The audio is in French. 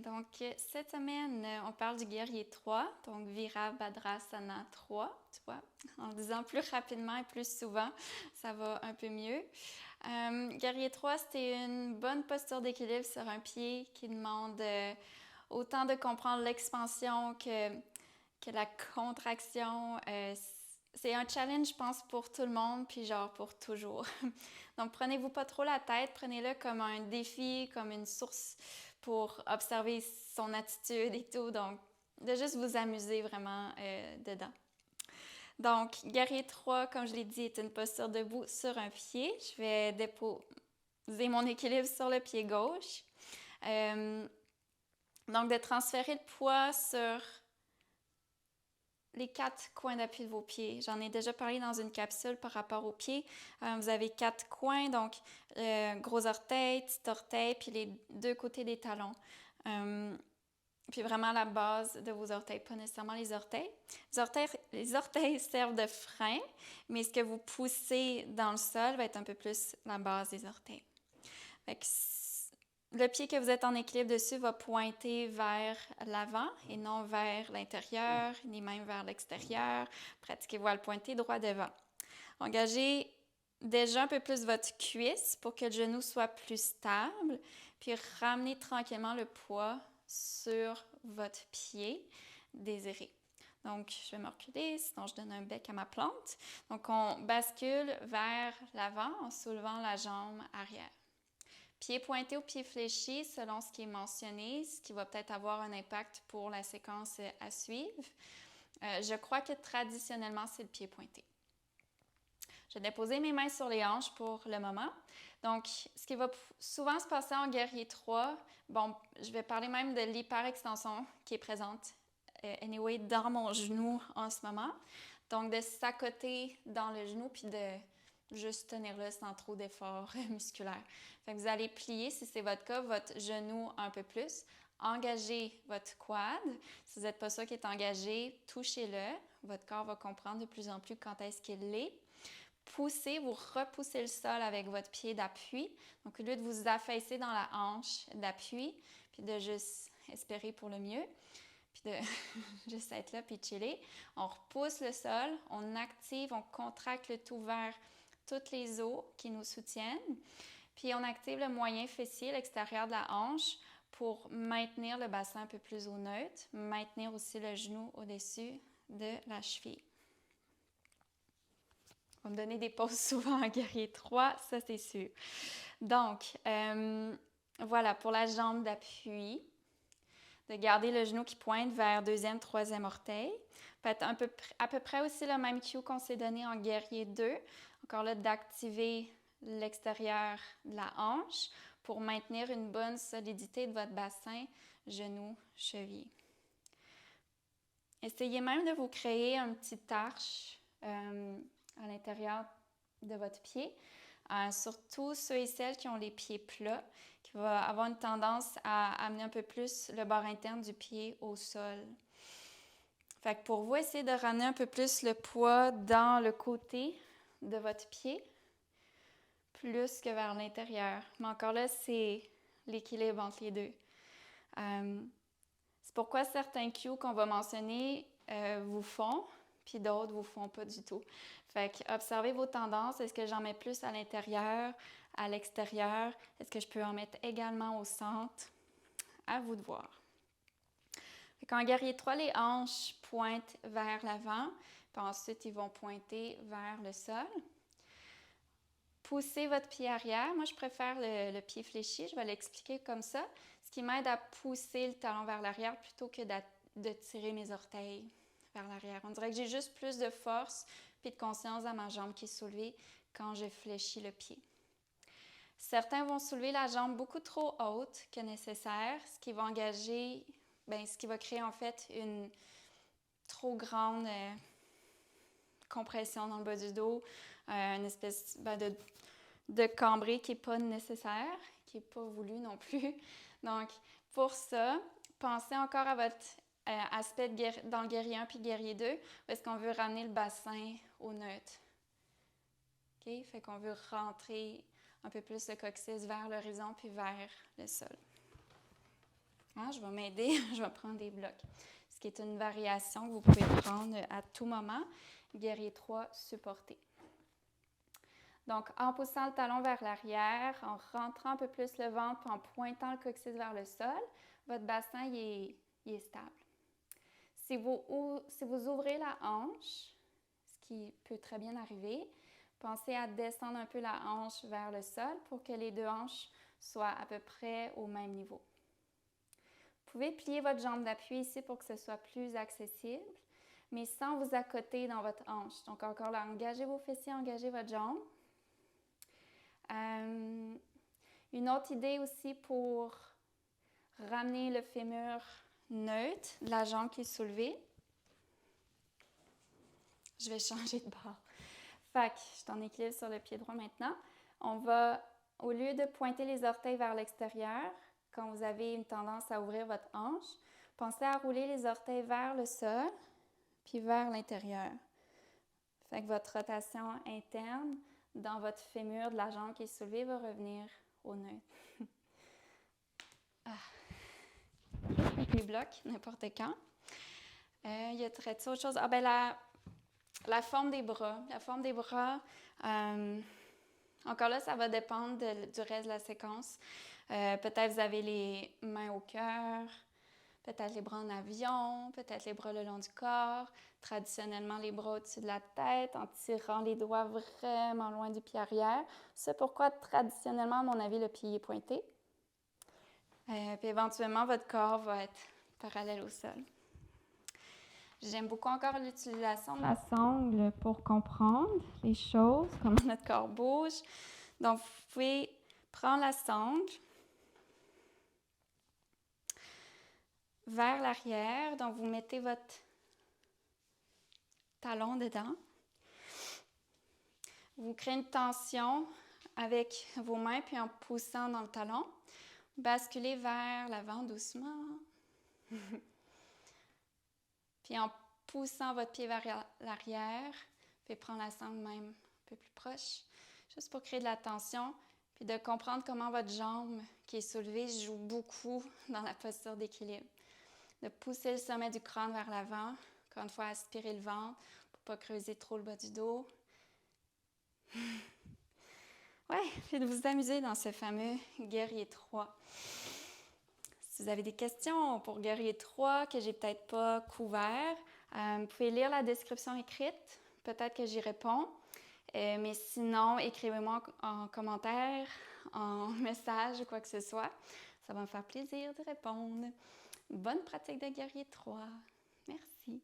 Donc, cette semaine, on parle du guerrier 3, donc Virabhadrasana 3, tu vois. En le disant plus rapidement et plus souvent, ça va un peu mieux. Guerrier 3, c'est une bonne posture d'équilibre sur un pied qui demande autant de comprendre l'expansion que la contraction. C'est un challenge, je pense, pour tout le monde, puis genre pour toujours. Donc, prenez-vous pas trop la tête, prenez-le comme un défi, comme une source pour observer son attitude et tout. Donc, de juste vous amuser vraiment dedans. Donc, guerrier 3, comme je l'ai dit, est une posture debout sur un pied. Je vais déposer mon équilibre sur le pied gauche. Donc, de transférer le poids sur les 4 coins d'appui de vos pieds. J'en ai déjà parlé dans une capsule par rapport aux pieds. Vous avez 4 coins, donc gros orteil, petit orteil, puis les 2 côtés des talons. Puis vraiment la base de vos orteils, pas nécessairement les orteils. Les orteils servent de frein, mais ce que vous poussez dans le sol va être un peu plus la base des orteils. Fait que le pied que vous êtes en équilibre dessus va pointer vers l'avant et non vers l'intérieur, ni même vers l'extérieur. Pratiquez-vous à le pointer droit devant. Engagez déjà un peu plus votre cuisse pour que le genou soit plus stable, puis ramenez tranquillement le poids sur votre pied désiré. Donc, je vais me reculer, sinon je donne un bec à ma plante. Donc, on bascule vers l'avant en soulevant la jambe arrière. Pied pointé ou pied fléchi, selon ce qui est mentionné, ce qui va peut-être avoir un impact pour la séquence à suivre. Je crois que traditionnellement, c'est le pied pointé. Je vais déposer mes mains sur les hanches pour le moment. Donc, ce qui va souvent se passer en guerrier 3, bon, je vais parler même de l'hyperextension qui est présente anyway dans mon genou en ce moment. Donc, de s'accoter dans le genou puis de juste tenir là sans trop d'effort musculaire. Fait que vous allez plier, si c'est votre cas, votre genou un peu plus. Engagez votre quad. Si vous n'êtes pas sûr qu'il est engagé, touchez-le. Votre corps va comprendre de plus en plus quand est-ce qu'il l'est. Poussez, vous repoussez le sol avec votre pied d'appui. Donc, au lieu de vous affaisser dans la hanche d'appui, puis de juste espérer pour le mieux, puis de juste être là puis chiller, on repousse le sol, on active, on contracte le tout vers toutes les os qui nous soutiennent. Puis on active le moyen fessier, l'extérieur de la hanche, pour maintenir le bassin un peu plus au neutre, maintenir aussi le genou au-dessus de la cheville. On va me donner des pauses souvent en guerrier 3, ça c'est sûr. Donc, voilà, pour la jambe d'appui, de garder le genou qui pointe vers deuxième, troisième orteil. Peut être à peu près aussi le même cue qu'on s'est donné en guerrier 2. Encore là, d'activer l'extérieur de la hanche pour maintenir une bonne solidité de votre bassin, genou, cheville. Essayez même de vous créer un petit arche à l'intérieur de votre pied. Surtout ceux et celles qui ont les pieds plats, qui vont avoir une tendance à amener un peu plus le bord interne du pied au sol. Fait que pour vous, essayez de ramener un peu plus le poids dans le côté de votre pied, plus que vers l'intérieur. Mais encore là, c'est l'équilibre entre les deux. C'est pourquoi certains cues qu'on va mentionner vous font, puis d'autres vous font pas du tout. Fait que observez vos tendances. Est-ce que j'en mets plus à l'intérieur, à l'extérieur? Est-ce que je peux en mettre également au centre? À vous de voir. Fait qu'en guerrier 3, les hanches pointent vers l'avant, puis ensuite ils vont pointer vers le sol. Poussez votre pied arrière. Moi, je préfère le pied fléchi. Je vais l'expliquer comme ça. Ce qui m'aide à pousser le talon vers l'arrière plutôt que de tirer mes orteils vers l'arrière. On dirait que j'ai juste plus de force puis de conscience dans ma jambe qui est soulevée quand je fléchis le pied. Certains vont soulever la jambe beaucoup trop haute que nécessaire, ce qui va ce qui va créer en fait une trop grande compression dans le bas du dos, une espèce de cambré qui n'est pas nécessaire, qui n'est pas voulu non plus. Donc, pour ça, pensez encore à votre aspect dans le guerrier 1 puis guerrier 2, où est-ce qu'on veut ramener le bassin au neutre. OK? Fait qu'on veut rentrer un peu plus le coccyx vers l'horizon puis vers le sol. Je vais m'aider, je vais prendre des blocs. Ce qui est une variation que vous pouvez prendre à tout moment. Guerrier 3, supporté. Donc, en poussant le talon vers l'arrière, en rentrant un peu plus le ventre, puis en pointant le coccyx vers le sol, votre bassin il est stable. Si vous ouvrez la hanche, ce qui peut très bien arriver, pensez à descendre un peu la hanche vers le sol pour que les deux hanches soient à peu près au même niveau. Vous pouvez plier votre jambe d'appui ici pour que ce soit plus accessible, mais sans vous accoter dans votre hanche. Donc encore là, engagez vos fessiers, engagez votre jambe. Une autre idée aussi pour ramener le fémur neutre, la jambe qui est soulevée. Je vais changer de bord. Fait que je suis en équilibre sur le pied droit maintenant. On va, au lieu de pointer les orteils vers l'extérieur, quand vous avez une tendance à ouvrir votre hanche, pensez à rouler les orteils vers le sol, puis vers l'intérieur. Fait que votre rotation interne dans votre fémur de la jambe qui est soulevée va revenir au neutre. Les blocs, n'importe quand. Il y a très autre chose. La forme des bras. La forme des bras, encore là, ça va dépendre du reste de la séquence. Peut-être vous avez les mains au cœur, peut-être les bras en avion, peut-être les bras le long du corps. Traditionnellement, les bras au-dessus de la tête, en tirant les doigts vraiment loin du pied arrière. C'est pourquoi, traditionnellement, à mon avis, le pied est pointé. Puis éventuellement, votre corps va être parallèle au sol. J'aime beaucoup encore l'utilisation de la sangle pour comprendre les choses, comment notre corps bouge. Donc, vous pouvez prendre la sangle vers l'arrière. Donc, vous mettez votre talon dedans. Vous créez une tension avec vos mains, puis en poussant dans le talon, vous basculez vers l'avant doucement. Puis en poussant votre pied vers l'arrière, vous pouvez prendre la sangle même un peu plus proche, juste pour créer de la tension, puis de comprendre comment votre jambe qui est soulevée joue beaucoup dans la posture d'équilibre. De pousser le sommet du crâne vers l'avant, encore une fois, aspirer le ventre pour ne pas creuser trop le bas du dos. Ouais, puis de vous amuser dans ce fameux guerrier 3. Si vous avez des questions pour guerrier 3 que j'ai peut-être pas couvert, vous pouvez lire la description écrite. Peut-être que j'y réponds. Mais sinon, écrivez-moi en commentaire, en message ou quoi que ce soit. Ça va me faire plaisir de répondre. Bonne pratique de guerrier 3. Merci.